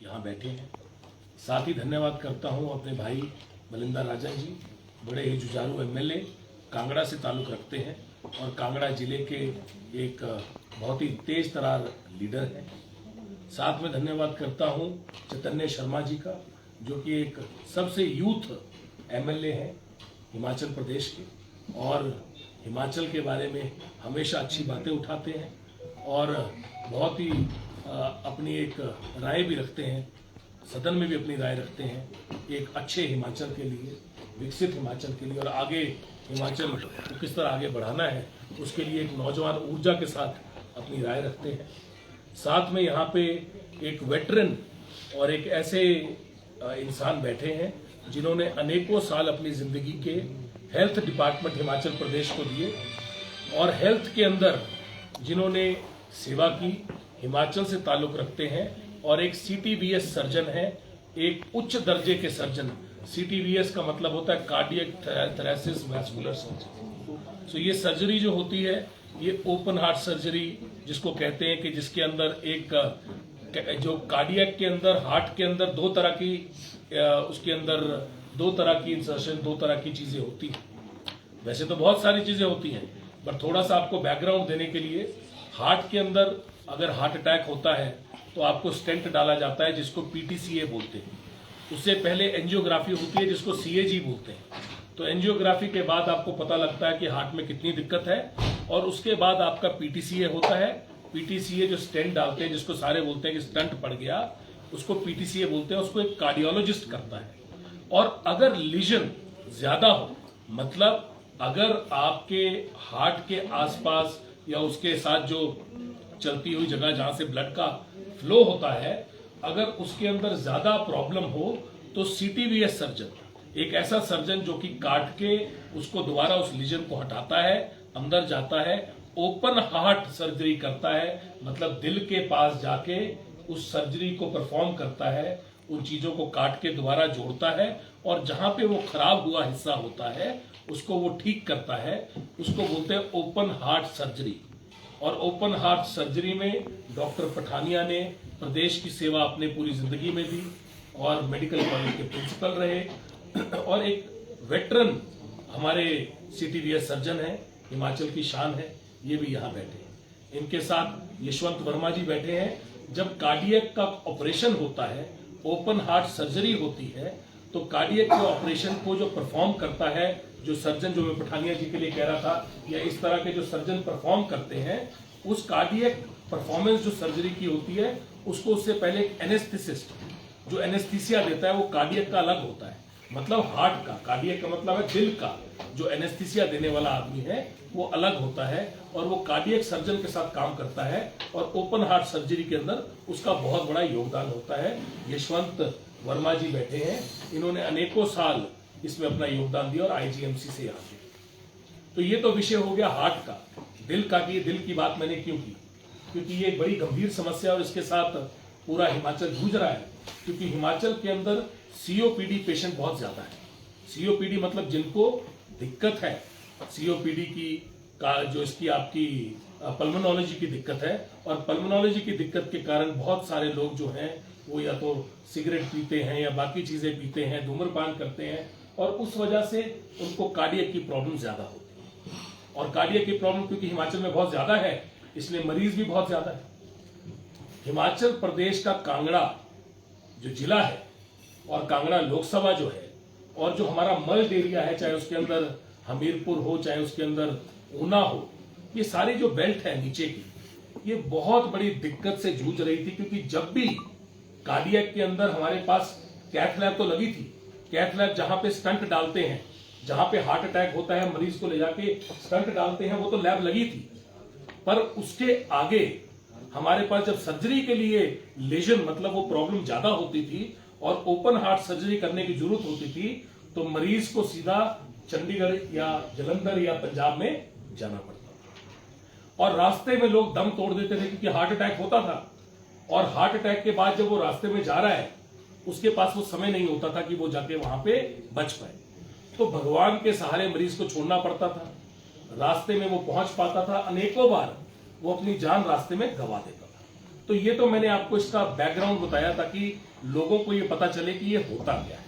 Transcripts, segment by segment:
यहाँ बैठे हैं। साथ ही धन्यवाद करता हूँ अपने भाई मलिंदा राजन जी, बड़े ही जुझारू एमएलए, कांगड़ा से ताल्लुक़ रखते हैं और कांगड़ा जिले के एक बहुत ही तेज तरार लीडर हैं। साथ में धन्यवाद करता हूँ चैतन्य शर्मा जी का, जो कि एक सबसे यूथ एमएलए हैं हिमाचल प्रदेश के और हिमाचल के बारे में हमेशा अच्छी बातें उठाते हैं और बहुत ही अपनी एक राय भी रखते हैं, सदन में भी अपनी राय रखते हैं एक अच्छे हिमाचल के लिए, विकसित हिमाचल के लिए और आगे हिमाचल को किस तरह आगे बढ़ाना है उसके लिए एक नौजवान ऊर्जा के साथ अपनी राय रखते हैं। साथ में यहाँ पे एक वेटरन और एक ऐसे इंसान बैठे हैं जिन्होंने अनेकों साल अपनी ज़िंदगी के हेल्थ डिपार्टमेंट हिमाचल प्रदेश को दिए और हेल्थ के अंदर जिन्होंने सेवा की, हिमाचल से ताल्लुक़ रखते हैं और एक सीटीवीएस सर्जन है, एक उच्च दर्जे के सर्जन। सीटीवीएस का मतलब होता है कार्डियक थोरेसिस वैस्कुलर सर्जरी। सो ये सर्जरी जो होती है ये ओपन हार्ट सर्जरी जिसको कहते हैं कि जिसके अंदर एक जो कार्डियक के अंदर, हार्ट के अंदर दो तरह की उसके अंदर दो तरह की इंसर्शन, दो तरह की चीजें होती हैं। वैसे तो बहुत सारी चीजें होती हैं, पर थोड़ा सा आपको बैकग्राउंड देने के लिए, हार्ट के अंदर अगर हार्ट अटैक होता है तो आपको स्टेंट डाला जाता है जिसको पीटीसीए बोलते हैं। उससे पहले एंजियोग्राफी होती है जिसको सीएजी बोलते हैं। तो एंजियोग्राफी के बाद आपको पता लगता है कि हार्ट में कितनी दिक्कत है और उसके बाद आपका पीटीसीए होता है। पीटीसीए जो स्टेंट डालते हैं जिसको सारे बोलते हैं कि स्टंट पड़ गया, उसको पीटीसीए बोलते हैं। उसको एक कार्डियोलॉजिस्ट करता है और अगर लीजन ज्यादा हो, मतलब अगर आपके हार्ट के आसपास या उसके साथ जो चलती हुई जगह जहां से ब्लड का फ्लो होता है, अगर उसके अंदर ज्यादा प्रॉब्लम हो तो सीटीवीएस सर्जन, एक ऐसा सर्जन जो कि काट के उसको दोबारा उस लीजन को हटाता है, अंदर जाता है, ओपन हार्ट सर्जरी करता है, मतलब दिल के पास जाके उस सर्जरी को परफॉर्म करता है, उन चीजों को काट के दोबारा जोड़ता है और जहां पे वो खराब हुआ हिस्सा होता है उसको वो ठीक करता है। उसको बोलते हैं ओपन हार्ट सर्जरी। और ओपन हार्ट सर्जरी में डॉक्टर पठानिया ने प्रदेश की सेवा अपने पूरी जिंदगी में दी और मेडिकल कॉलेज के प्रिंसिपल रहे और एक वेटरन हमारे सीटीवीएस सर्जन है, हिमाचल की शान है, ये भी यहाँ बैठे हैं। इनके साथ यशवंत वर्मा जी बैठे हैं। जब कार्डियक का ऑपरेशन होता है, ओपन हार्ट सर्जरी होती है, तो कार्डियक के ऑपरेशन को जो परफॉर्म करता है, जो सर्जन, जो मैं पठानिया जी के लिए कह रहा था, या इस तरह के जो सर्जन परफॉर्म करते हैं, उस कार्डियक परफॉर्मेंस जो सर्जरी की होती है उसको उससे पहले एक एनेस्थेसिस्ट जो एनेस्थीसिया देता है वो कार्डियक का अलग होता है, मतलब हार्ट का, कार्डियक का मतलब है दिल का, जो एनेस्थीसिया देने वाला आदमी है वो अलग होता है और वो कार्डियक सर्जन के साथ काम करता है और ओपन हार्ट सर्जरी के अंदर उसका बहुत बड़ा योगदान होता है। यशवंत वर्मा जी बैठे हैं, इन्होंने अनेकों साल इसमें अपना योगदान दिया और आईजीएमसी से यहाँ पे। तो ये तो विषय हो गया हार्ट का। दिल का, कि दिल की बात मैंने क्यों की, क्योंकि ये बड़ी गंभीर समस्या और इसके साथ पूरा हिमाचल जूझ रहा है, क्योंकि हिमाचल के अंदर सीओपीडी पेशेंट बहुत ज्यादा है। सीओपीडी मतलब जिनको दिक्कत है, सीओपीडी की का जो इसकी आपकी पल्मोनोलॉजी की दिक्कत है, और पल्मोनोलॉजी की दिक्कत के कारण बहुत सारे लोग जो हैं वो या तो सिगरेट पीते हैं या बाकी चीजें पीते हैं, धूम्रपान करते हैं और उस वजह से उनको कार्डियक की प्रॉब्लम ज्यादा होती है। और कार्डियक की प्रॉब्लम क्योंकि हिमाचल में बहुत ज्यादा है इसलिए मरीज भी बहुत ज्यादा है। हिमाचल प्रदेश का कांगड़ा जो जिला है और कांगड़ा लोकसभा जो है और जो हमारा मल्ड एरिया है, चाहे उसके अंदर हमीरपुर हो चाहे उसके अंदर ऊना हो, ये सारी जो बेल्ट है नीचे की, ये बहुत बड़ी दिक्कत से जूझ रही थी। क्योंकि जब भी कार्डियक के अंदर हमारे पास कैथ लैब तो लगी थी, कैथ लैब जहां पे स्टंट डालते हैं, जहां पे हार्ट अटैक होता है मरीज को ले जाके स्टंट डालते हैं, वो तो लैब लगी थी, पर उसके आगे हमारे पास जब सर्जरी के लिए लेजन मतलब वो प्रॉब्लम ज्यादा होती थी और ओपन हार्ट सर्जरी करने की जरूरत होती थी, तो मरीज को सीधा चंडीगढ़ या जलंधर या पंजाब में जाना पड़ता था और रास्ते में लोग दम तोड़ देते थे क्योंकि हार्ट अटैक होता था। और हार्ट अटैक के बाद जब वो रास्ते में जा रहा है उसके पास वो समय नहीं होता था कि वो जाके वहां पे बच पाए, तो भगवान के सहारे मरीज को छोड़ना पड़ता था। रास्ते में वो पहुंच पाता था, अनेकों बार वो अपनी जान रास्ते में गंवा देता था। तो ये तो मैंने आपको इसका बैकग्राउंड बताया ताकि लोगों को ये पता चले कि ये होता क्या है।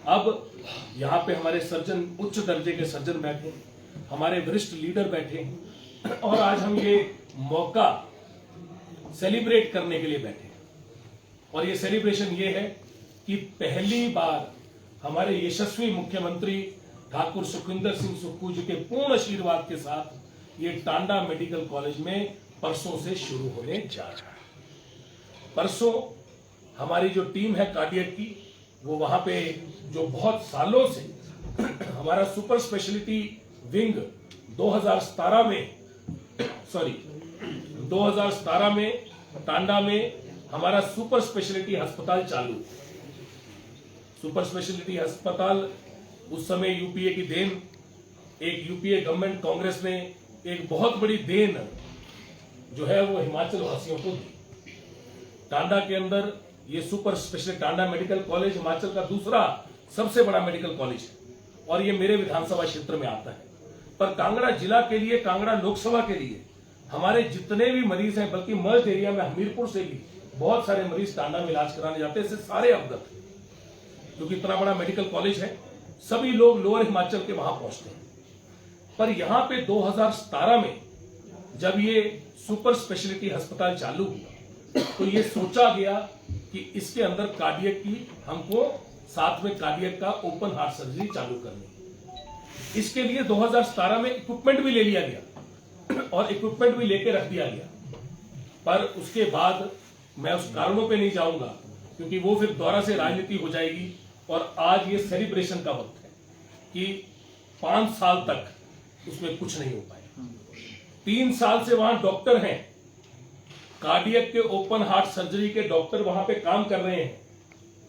अब यहाँ पे हमारे सर्जन, उच्च दर्जे के सर्जन बैठे हैं, हमारे वरिष्ठ लीडर बैठे हैं और आज हम ये मौका सेलिब्रेट करने के लिए बैठे हैं। और ये सेलिब्रेशन ये है कि पहली बार हमारे यशस्वी मुख्यमंत्री ठाकुर सुखविंदर सिंह सुक्खू जी के पूर्ण आशीर्वाद के साथ ये टांडा मेडिकल कॉलेज में परसों से शुरू होने जा रहा है। परसों हमारी जो टीम है कार्डियक की, वो वहां पे जो बहुत सालों से हमारा सुपर स्पेशलिटी विंग 2017 में टांडा में हमारा सुपर स्पेशलिटी अस्पताल चालू। सुपर स्पेशलिटी अस्पताल उस समय यूपीए की देन, एक यूपीए गवर्नमेंट कांग्रेस ने एक बहुत बड़ी देन जो है वो हिमाचल वासियों को दी। टांडा के अंदर ये super speciality Tanda medical college Himachal का दूसरा सबसे बड़ा मेडिकल कॉलेज है और ये मेरे विधानसभा क्षेत्र में आता है। पर कांगड़ा जिला के लिए, कांगड़ा लोकसभा के लिए हमारे जितने भी मरीज हैं, बल्कि मर्ज एरिया में हमीरपुर से भी बहुत सारे मरीज टांडा में इलाज कराने जाते हैं, इससे सारे अवगत हैं। क्योंकि इतना बड़ा मेडिकल कॉलेज है, सभी लोग लोअर हिमाचल के वहां पहुंचते हैं। पर यहां पे 2017 में जब ये सुपर स्पेशलिटी अस्पताल चालू हुआ तो ये सोचा गया कि इसके अंदर कार्डियक की, हमको साथ में कार्डियक का ओपन हार्ट सर्जरी चालू करनी। इसके लिए 2017 में इक्विपमेंट भी ले लिया गया और इक्विपमेंट भी लेके रख दिया गया। पर उसके बाद मैं उस कारणों पे नहीं जाऊंगा क्योंकि वो फिर दोबारा से राजनीति हो जाएगी। और आज ये सेलिब्रेशन का वक्त है कि 5 साल तक उसमें कुछ नहीं हो पाया। 3 साल से वहां डॉक्टर हैं, कार्डियक के ओपन हार्ट सर्जरी के डॉक्टर वहां पे काम कर रहे हैं।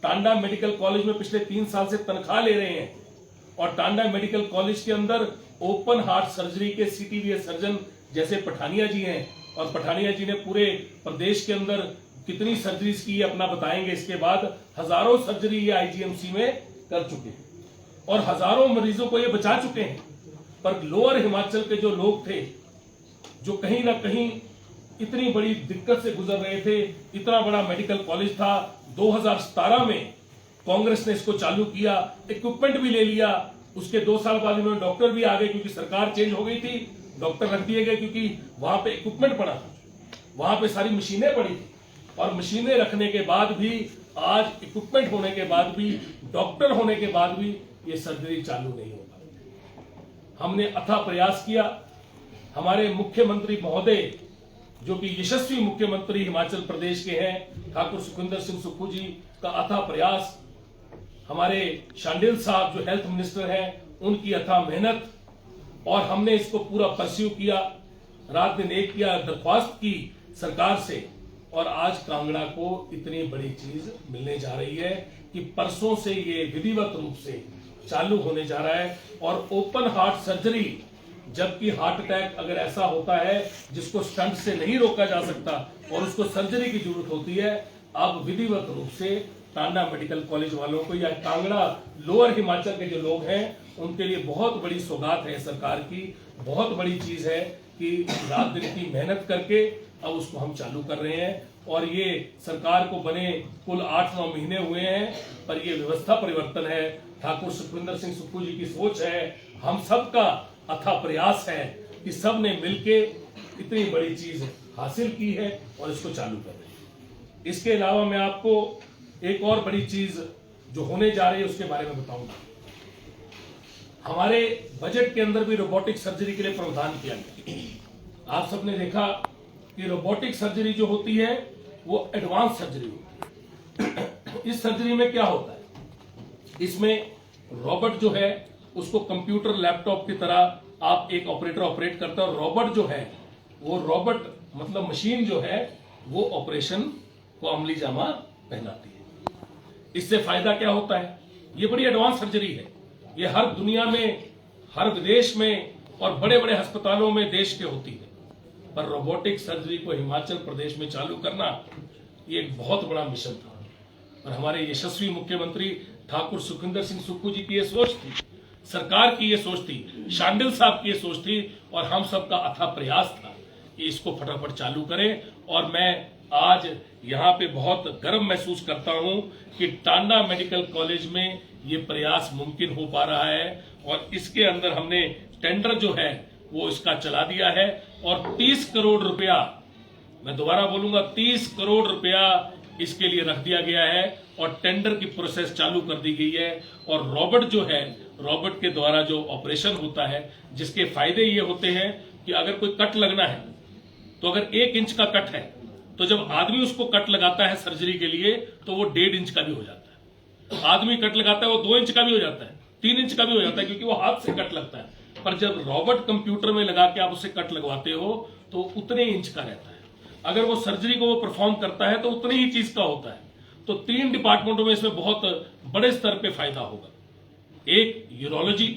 टांडा मेडिकल कॉलेज में पिछले 3 साल से तनख्वाह ले रहे हैं और टांडा मेडिकल कॉलेज के अंदर ओपन हार्ट सर्जरी के सीटीवीएस सर्जन जैसे पठानिया जी हैं और पठानिया जी ने पूरे प्रदेश के अंदर कितनी सर्जरीज की अपना बताएंगे। इसके बाद हजारों सर्जरी ये आईजीएमसी में कर चुके हैं और हजारों मरीजों को ये बचा चुके हैं। पर लोअर हिमाचल के जो लोग थे, जो कहीं ना कहीं इतनी बड़ी दिक्कत से गुजर रहे थे, इतना बड़ा मेडिकल कॉलेज था, 2017 में कांग्रेस ने इसको चालू किया, इक्विपमेंट भी ले लिया। उसके 2 साल बाद इन्होंने डॉक्टर भी आ गए क्योंकि सरकार चेंज हो गई थी, डॉक्टर रख दिए गए क्योंकि वहां पे इक्विपमेंट पड़ा था, वहां पे सारी मशीनें पड़ी थी। और मशीनें रखने के बाद भी, आज इक्विपमेंट होने के बाद भी, डॉक्टर होने के बाद भी ये सर्जरी चालू नहीं हो पाई। हमने अथाह प्रयास किया। हमारे मुख्यमंत्री महोदय जो कि यशस्वी मुख्यमंत्री हिमाचल प्रदेश के हैं, ठाकुर सुखविंदर सिंह सुक्खू जी का अथाह प्रयास, हमारे शांडिल साहब जो हेल्थ मिनिस्टर हैं उनकी अथाह मेहनत, और हमने इसको पूरा परस्यू किया, रात दिन एक किया, दरख्वास्त की सरकार से। और आज कांगड़ा को इतनी बड़ी चीज मिलने जा रही है कि परसों से ये विधिवत रूप से चालू होने जा रहा है। और ओपन हार्ट सर्जरी, जबकि हार्ट अटैक अगर ऐसा होता है जिसको स्टंट से नहीं रोका जा सकता और उसको सर्जरी की जरूरत होती है, अब विधिवत रूप से टांडा मेडिकल कॉलेज वालों को या कांगड़ा लोअर हिमाचल के जो लोग हैं उनके लिए बहुत बड़ी सौगात है सरकार की। बहुत बड़ी चीज है कि रात दिन की मेहनत करके अब उसको हम चालू कर रहे हैं। और ये सरकार को बने कुल 8-9 महीने हुए हैं, पर ये व्यवस्था परिवर्तन है, ठाकुर सुखविंदर सिंह सुक्खू जी की सोच है, हम सबका अथाह प्रयास है कि सब ने मिलके इतनी बड़ी चीज हासिल की है और इसको चालू कर रहे हैं। इसके अलावा मैं आपको एक और बड़ी चीज जो होने जा रही है उसके बारे में बताऊंगा। हमारे बजट के अंदर भी रोबोटिक सर्जरी के लिए प्रावधान किया गया। आप सबने देखा कि रोबोटिक सर्जरी जो होती है वो एडवांस सर्जरी होती है। इस सर्जरी में क्या होता है, इसमें रोबोट जो है उसको कंप्यूटर लैपटॉप की तरह आप एक ऑपरेटर ऑपरेट करता है और रोबोट जो है वो रोबोट मतलब मशीन जो है वो ऑपरेशन को अमली जामा पहनाती है। इससे फायदा क्या होता है, ये बड़ी एडवांस सर्जरी है, ये हर दुनिया में, हर विदेश में और बड़े बड़े अस्पतालों में देश के होती है। पर रोबोटिक सर्जरी को हिमाचल प्रदेश में चालू करना ये एक बहुत बड़ा मिशन था और हमारे यशस्वी मुख्यमंत्री ठाकुर सुखविंदर सिंह सुक्खू जी की ये सोच थी, सरकार की ये सोच थी, शांडिल साहब की ये सोच थी और हम सबका अथाह प्रयास था कि इसको फटाफट चालू करें। और मैं आज यहाँ पे बहुत गर्व महसूस करता हूँ कि टांडा मेडिकल कॉलेज में ये प्रयास मुमकिन हो पा रहा है और इसके अंदर हमने टेंडर जो है वो इसका चला दिया है और 30 करोड़ रुपया, मैं दोबारा बोलूंगा 30 करोड़ रुपया इसके लिए रख दिया गया है और टेंडर की प्रोसेस चालू कर दी गई है। और रोबोट जो है, रोबोट के द्वारा जो ऑपरेशन होता है, जिसके फायदे ये होते हैं कि अगर कोई कट लगना है तो अगर 1 इंच का कट है तो जब आदमी उसको कट लगाता है सर्जरी के लिए तो वो 1.5 इंच का भी हो जाता है। आदमी कट लगाता है वो 2 इंच का भी हो जाता है, 3 इंच का भी हो जाता है, क्योंकि वो हाथ से कट लगता है। पर जब रोबोट कंप्यूटर में लगा के आप उसे कट लगवाते हो तो उतने इंच का रहता है। अगर वो सर्जरी को वो परफॉर्म करता है तो उतनी ही चीज का होता है। तो 3 डिपार्टमेंटों में इसमें बहुत बड़े स्तर पे फायदा होगा। एक यूरोलॉजी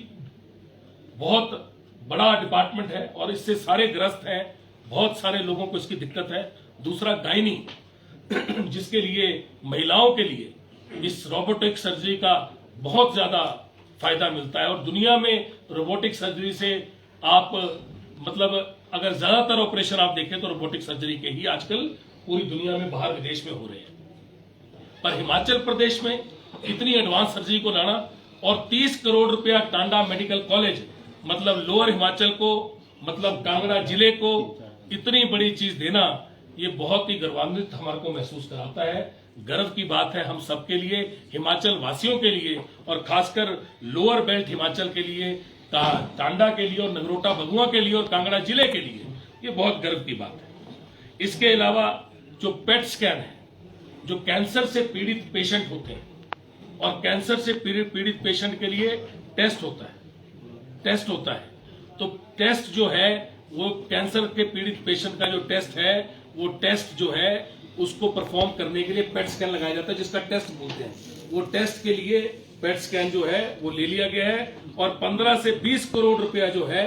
बहुत बड़ा डिपार्टमेंट है और इससे सारे ग्रस्त हैं, बहुत सारे लोगों को इसकी दिक्कत है। दूसरा गायनी, जिसके लिए महिलाओं के लिए इस रोबोटिक सर्जरी का बहुत ज्यादा फायदा मिलता है और दुनिया में रोबोटिक सर्जरी से आप मतलब अगर ज्यादातर ऑपरेशन आप देखें तो रोबोटिक सर्जरी के ही आजकल पूरी दुनिया में बाहर विदेश में हो रहे हैं। पर हिमाचल प्रदेश में इतनी एडवांस सर्जरी को लाना और 30 करोड़ रुपया टांडा मेडिकल कॉलेज, मतलब लोअर हिमाचल को, मतलब कांगड़ा जिले को इतनी बड़ी चीज देना, ये बहुत ही गर्वान्वित हमारे को महसूस कराता है। गर्व की बात है हम सबके लिए, हिमाचल वासियों के लिए और खासकर लोअर बेल्ट हिमाचल के लिए, टांडा के लिए और नगरोटा बगुआ के लिए और कांगड़ा जिले के लिए ये बहुत गर्व की बात है। इसके अलावा जो पेट स्कैन है, जो कैंसर से पीड़ित पेशेंट होते हैं और कैंसर से पीड़ित पेशेंट के लिए टेस्ट होता है, तो टेस्ट जो है वो कैंसर के पीड़ित पेशेंट का जो टेस्ट है, वो टेस्ट जो है उसको परफॉर्म करने के लिए पेट स्कैन लगाया जाता है, जिसका टेस्ट बोलते हैं। वो टेस्ट के लिए पेट स्कैन जो है वो ले लिया गया है और 15 से 20 करोड़ रुपया जो है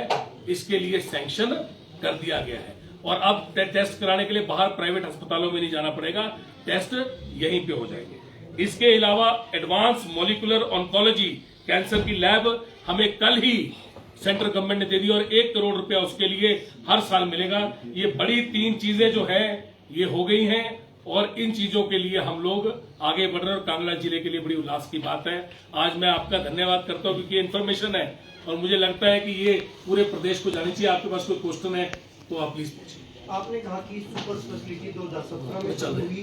इसके लिए सैंक्शन कर दिया गया है। और अब टेस्ट कराने के लिए बाहर प्राइवेट अस्पतालों में नहीं जाना पड़ेगा, टेस्ट यहीं पे हो जाएंगे। इसके अलावा एडवांस मॉलिक्यूलर ऑन्कोलॉजी कैंसर की लैब हमें कल ही सेंट्रल गवर्नमेंट ने दे दी और 1 करोड़ रुपया उसके लिए हर साल मिलेगा। ये बड़ी 3 चीजें जो है ये हो गई हैं और इन चीजों के लिए हम लोग आगे बढ़ रहे हैं और कांगड़ा जिले के लिए बड़ी उल्लास की बात है। आज मैं आपका धन्यवाद करता हूं क्योंकि ये इन्फॉर्मेशन है और मुझे लगता है कि ये पूरे प्रदेश को जानी चाहिए। आपके पास कोई क्वेश्चन है तो आप प्लीज पूछिए। आपने कहा कि सुपर स्पेशलिटी 2017 में चल रही,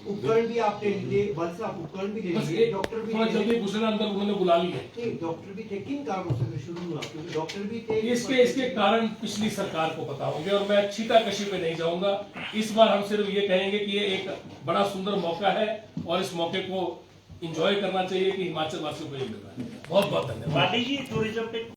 उपकरण भी आपने लिए, बल से आप उपकरण भी ले लिए, डॉक्टर भी जल्दी घुसना अंदर उन्होंने बुला लिया। डॉक्टर भी थे, किन कारणों से शुरू हुआ? क्योंकि डॉक्टर भी थे। इसके कारण पिछली सरकार को पता होंगे और मैं छीटाकशी पे नहीं जाऊंगा। इस बार हम सिर्फ ये कहेंगे कि ये एक बड़ा सुंदर मौका है और इस मौके को एंजॉय करना चाहिए कि हिमाचल वासियों को ये मिल रहा है। बहुत बहुत धन्यवाद।